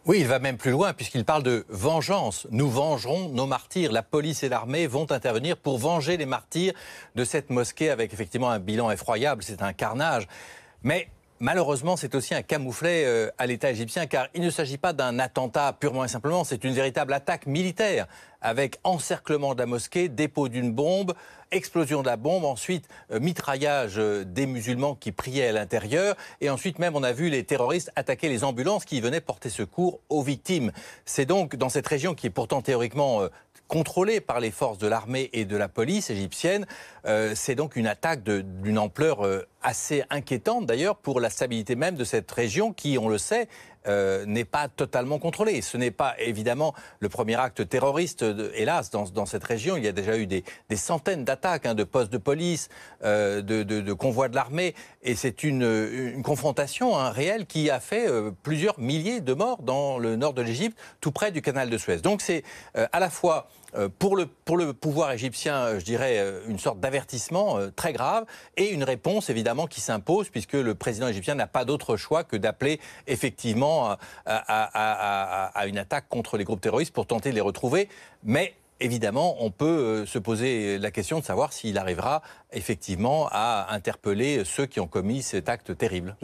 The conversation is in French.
Oui, il va même plus loin puisqu'il parle de vengeance. Nous vengerons nos martyrs. La police et l'armée vont intervenir pour venger les martyrs de cette mosquée avec effectivement un bilan effroyable. C'est un carnage. Mais malheureusement, c'est aussi un camouflet à l'État égyptien car il ne s'agit pas d'un attentat purement et simplement. C'est une véritable attaque militaire avec encerclement de la mosquée, dépôt d'une bombe, explosion de la bombe, ensuite mitraillage des musulmans qui priaient à l'intérieur et ensuite même on a vu les terroristes attaquer les ambulances qui venaient porter secours aux victimes. C'est donc dans cette région qui est pourtant théoriquement contrôlée par les forces de l'armée et de la police égyptienne, c'est donc une attaque d'une ampleur assez inquiétante d'ailleurs pour la stabilité même de cette région qui, on le sait, n'est pas totalement contrôlée. Ce n'est pas évidemment le premier acte terroriste, hélas, dans cette région. Il y a déjà eu des centaines d'attaques, de postes de police, de convois de l'armée. Et c'est une confrontation réelle qui a fait plusieurs milliers de morts dans le nord de l'Égypte, tout près du canal de Suez. Donc c'est à la fois pour le pouvoir égyptien, je dirais, une sorte d'avertissement très grave et une réponse évidemment qui s'impose puisque le président égyptien n'a pas d'autre choix que d'appeler effectivement à une attaque contre les groupes terroristes pour tenter de les retrouver. Mais évidemment, on peut se poser la question de savoir s'il arrivera effectivement à interpeller ceux qui ont commis cet acte terrible.